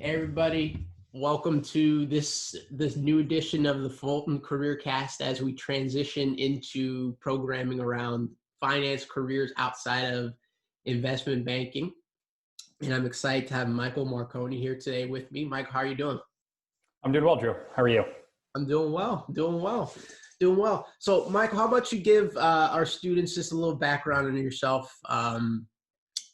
Hey everybody, welcome to this new edition of the Fulton Career Cast as we transition into programming around finance careers outside of investment banking. And I'm excited to have Michael Macroni here today with me. Mike, how are you doing? I'm doing well, Drew. How are you? I'm doing well, doing well. So, Michael, how about you give our students just a little background on yourself?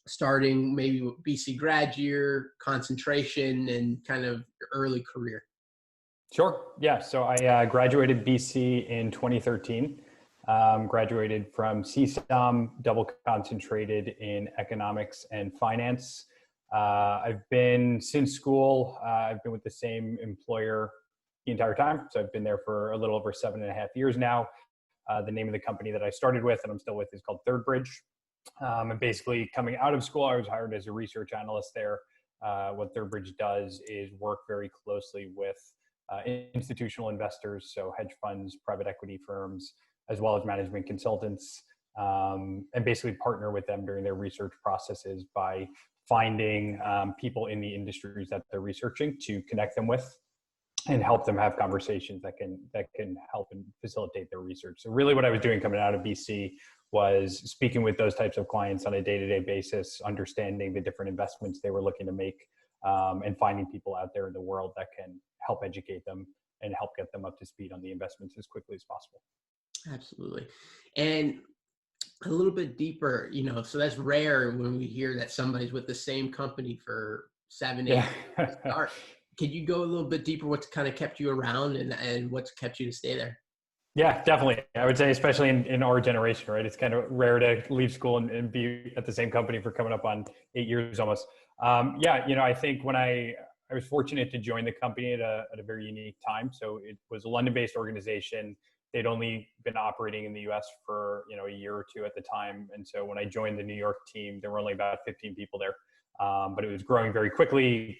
Starting maybe with BC grad year, concentration, and kind of your early career. Sure. Yeah. So I graduated BC in 2013. Graduated from CSUM, double concentrated in economics and finance. I've been since school. I've been with the same employer the entire time. So I've been there for a little over 7.5 years now. The name of the company that I started with and I'm still with is called Third Bridge. And basically coming out of school, I was hired as a research analyst there. What Third Bridge does is work very closely with institutional investors, so hedge funds, private equity firms, as well as management consultants, and basically partner with them during their research processes by finding people in the industries that they're researching to connect them with and help them have conversations that can help and facilitate their research. So really what I was doing coming out of BC was speaking with those types of clients on a day-to-day basis, understanding the different investments they were looking to make, and finding people out there in the world that can help educate them and help get them up to speed on the investments as quickly as possible. Absolutely. And a little bit deeper, so that's rare when we hear that somebody's with the same company for 7, 8 years to start. Could you go a little bit deeper? What's kind of kept you around and what's kept you to stay there? Yeah, definitely. I would say, especially in our generation, right? It's kind of rare to leave school and be at the same company for coming up on 8 years almost. I think when I was fortunate to join the company at a very unique time. So it was a London-based organization. They'd only been operating in the US for, a year or two at the time. And so when I joined the New York team, there were only about 15 people there. But it was growing very quickly,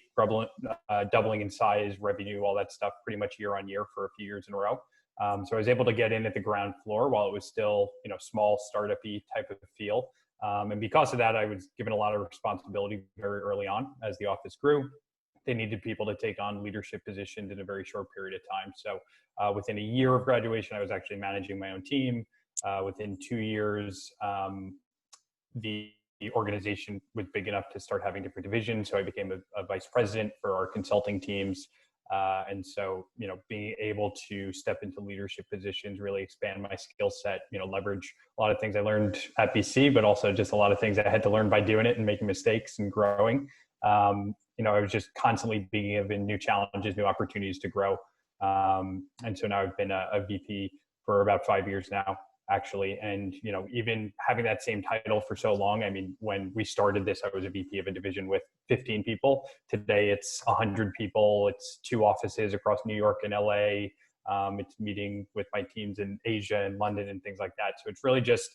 doubling in size, revenue, all that stuff, pretty much year on year for a few years in a row. So I was able to get in at the ground floor while it was still, small startup-y type of feel. And because of that, I was given a lot of responsibility very early on as the office grew. They needed people to take on leadership positions in a very short period of time. So within a year of graduation, I was actually managing my own team. Within 2 years, the organization was big enough to start having different divisions. So I became a vice president for our consulting teams. And so, being able to step into leadership positions, really expand my skill set, leverage a lot of things I learned at BC, but also just a lot of things I had to learn by doing it and making mistakes and growing. I was just constantly being given new challenges, new opportunities to grow. And so now I've been a VP for about 5 years now, actually. And, even having that same title for so long, I mean, when we started this, I was a VP of a division with 15 people. Today, it's 100 people. It's 2 offices across New York and LA. It's meeting with my teams in Asia and London and things like that. So it's really just,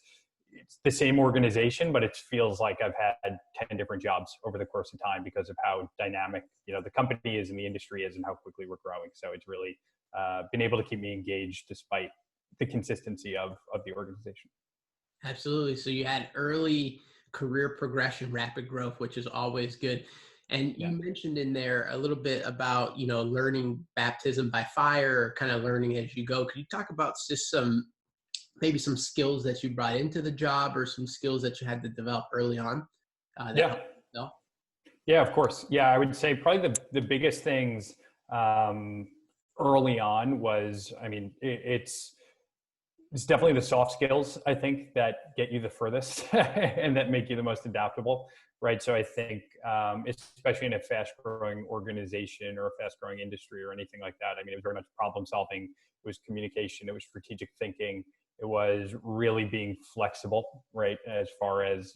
it's the same organization, but it feels like I've had 10 different jobs over the course of time because of how dynamic, the company is and the industry is and how quickly we're growing. So it's really been able to keep me engaged despite the consistency of the organization. Absolutely. So you had early career progression, rapid growth, which is always good. And you mentioned in there a little bit about, learning baptism by fire, kind of learning as you go. Could you talk about just maybe some skills that you brought into the job or some skills that you had to develop early on? Yeah, of course. Yeah, I would say probably the biggest things early on was, it's definitely the soft skills, I think, that get you the furthest and that make you the most adaptable, right? So I think, especially in a fast-growing organization or a fast-growing industry or anything like that, it was very much problem solving. It was communication. It was strategic thinking. It was really being flexible, right? As far as,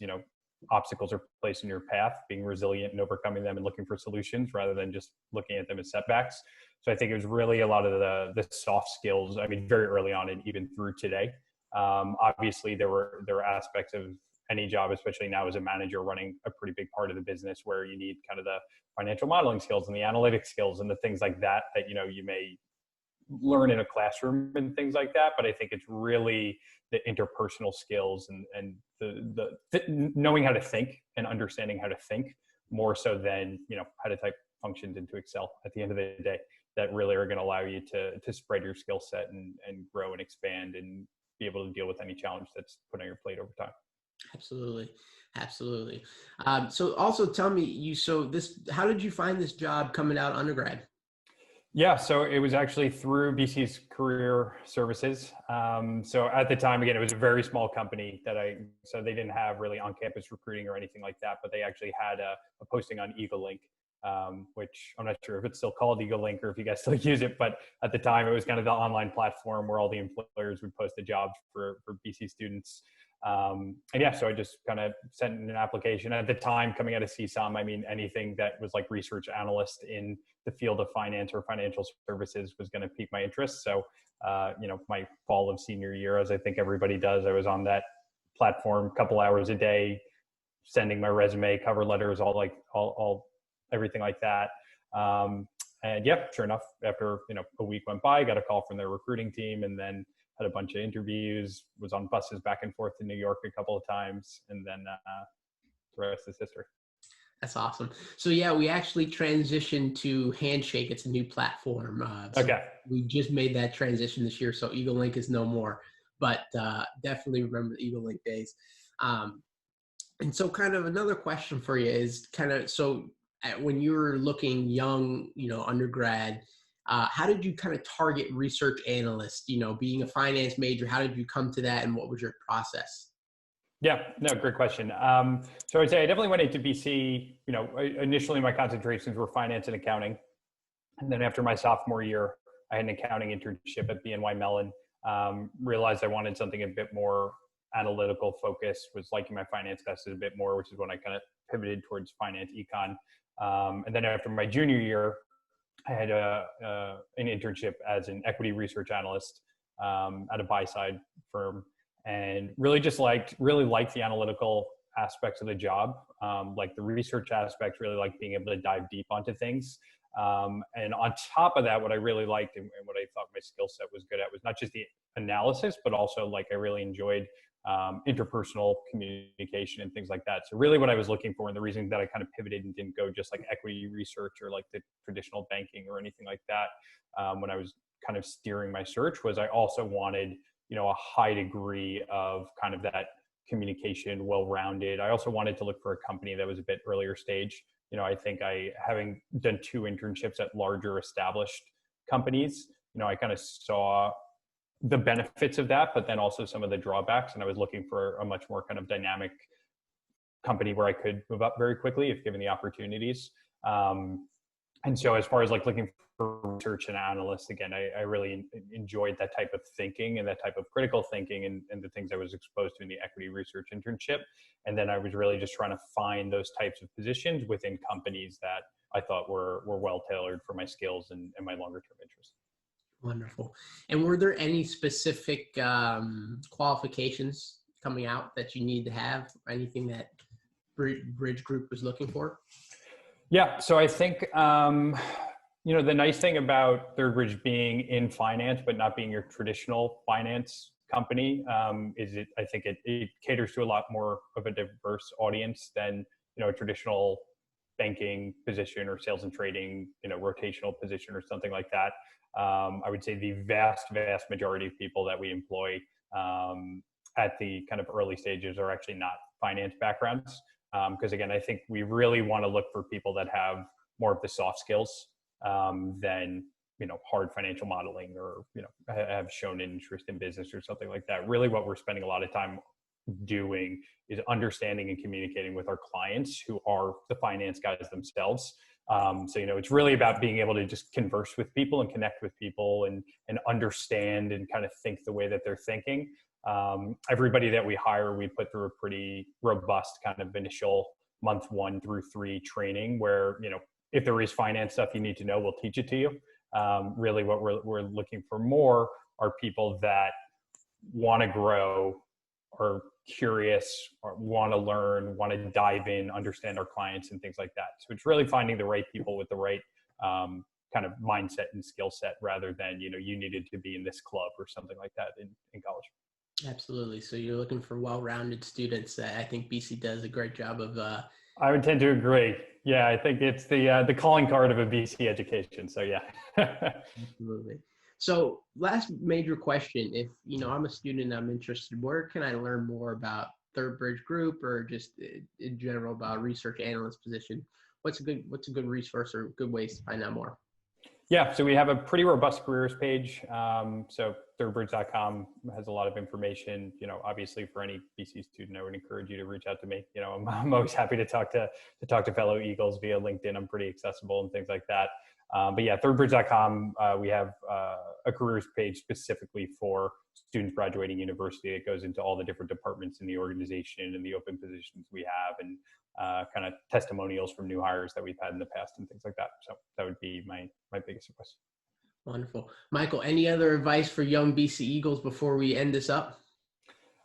obstacles are placed in your path, being resilient and overcoming them and looking for solutions rather than just looking at them as setbacks. So I think it was really a lot of the soft skills, very early on and even through today. Obviously, there were aspects of any job, especially now as a manager running a pretty big part of the business where you need kind of the financial modeling skills and the analytic skills and the things like that, you may learn in a classroom and things like that. But I think it's really the interpersonal skills and the knowing how to think and understanding how to think more so than, how to type functions and to excel at the end of the day that really are going to allow you to spread your skill set and grow and expand and be able to deal with any challenge that's put on your plate over time. Absolutely. Absolutely. So also tell me how did you find this job coming out undergrad? Yeah, so it was actually through BC's Career Services. So at the time, again, it was a very small company so they didn't have really on-campus recruiting or anything like that, but they actually had a posting on EagleLink, which I'm not sure if it's still called EagleLink or if you guys still use it, but at the time it was kind of the online platform where all the employers would post the jobs for BC students. And yeah, so I just kind of sent an application at the time coming out of CSOM. I mean, anything that was like research analyst in the field of finance or financial services was going to pique my interest. So, my fall of senior year, as I think everybody does, I was on that platform a couple hours a day, sending my resume, cover letters, all everything like that. And yeah, sure enough, after, a week went by, I got a call from their recruiting team and then had a bunch of interviews, was on buses back and forth to New York a couple of times. And then the rest is history. That's awesome. So yeah, we actually transitioned to Handshake. It's a new platform. Okay. We just made that transition this year. So EagleLink is no more, but definitely remember the EagleLink days. And so kind of another question for you is when you were looking young, undergrad, how did you kind of target research analysts, being a finance major, how did you come to that and what was your process? Yeah, no, great question. So I'd say I definitely went into BC, initially my concentrations were finance and accounting. And then after my sophomore year, I had an accounting internship at BNY Mellon, realized I wanted something a bit more analytical focused, was liking my finance classes a bit more, which is when I kind of pivoted towards finance econ. And then after my junior year, I had an internship as an equity research analyst at a buy-side firm, and really liked the analytical aspects of the job, like the research aspects, really like being able to dive deep onto things. And on top of that, what I really liked and what I thought my skill set was good at was not just the analysis, but also I really enjoyed interpersonal communication and things like that. So really what I was looking for, and the reason that I kind of pivoted and didn't go just like equity research or like the traditional banking or anything like that, when I was kind of steering my search, was I also wanted, a high degree of kind of that communication, well-rounded. I also wanted to look for a company that was a bit earlier stage. I think having done 2 internships at larger established companies, I kind of saw the benefits of that, but then also some of the drawbacks. And I was looking for a much more kind of dynamic company where I could move up very quickly if given the opportunities. And so as far as looking for research and analysts, again, I really enjoyed that type of thinking and that type of critical thinking and the things I was exposed to in the equity research internship. And then I was really just trying to find those types of positions within companies that I thought were well tailored for my skills and my longer term interests. Wonderful. And were there any specific qualifications coming out that you need to have? Anything that Bridge Group was looking for? Yeah. So I think, the nice thing about Third Bridge being in finance, but not being your traditional finance company, is I think it caters to a lot more of a diverse audience than, a traditional banking position or sales and trading, rotational position or something like that. I would say the vast majority of people that we employ at the kind of early stages are actually not finance backgrounds. Because again, I think we really want to look for people that have more of the soft skills than, hard financial modeling or, have shown an interest in business or something like that. Really what we're spending a lot of time doing is understanding and communicating with our clients who are the finance guys themselves. So, it's really about being able to just converse with people and connect with people and understand and kind of think the way that they're thinking. Everybody that we hire, we put through a pretty robust kind of initial month 1 through 3 training where, if there is finance stuff you need to know, we'll teach it to you. Really what we're looking for more are people that want to grow, are curious, or want to learn, want to dive in, understand our clients and things like that. So it's really finding the right people with the right kind of mindset and skill set rather than, you needed to be in this club or something like that in college. Absolutely. So you're looking for well-rounded students. I think BC does a great job of I would tend to agree. Yeah, I think it's the calling card of a BC education. So yeah. Absolutely. So last major question, if, I'm a student and I'm interested, where can I learn more about Third Bridge Group or just in general about research analyst position? What's a good resource or good ways to find out more? Yeah, so we have a pretty robust careers page. So thirdbridge.com has a lot of information. Obviously for any BC student, I would encourage you to reach out to me. I'm always happy to talk to fellow Eagles via LinkedIn. I'm pretty accessible and things like that. But yeah, thirdbridge.com, we have a careers page specifically for students graduating university. It goes into all the different departments in the organization and the open positions we have, and kind of testimonials from new hires that we've had in the past and things like that. So that would be my biggest advice. Wonderful. Michael, any other advice for young BC Eagles before we end this up?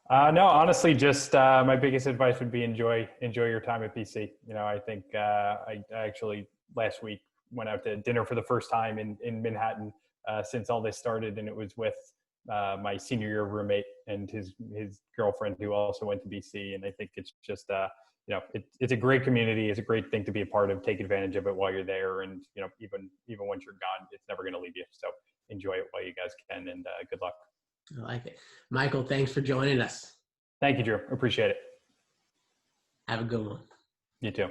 No, honestly, just my biggest advice would be enjoy your time at BC. I think I actually last week went out to dinner for the first time in Manhattan since all this started, and it was with my senior year roommate and his girlfriend who also went to BC. And I think it's just it's a great community. It's a great thing to be a part of. Take advantage of it while you're there, and even once you're gone, it's never going to leave you. So enjoy it while you guys can, and good luck. I like it. Michael, thanks for joining us. Thank you, Drew. Appreciate it. Have a good one. You too.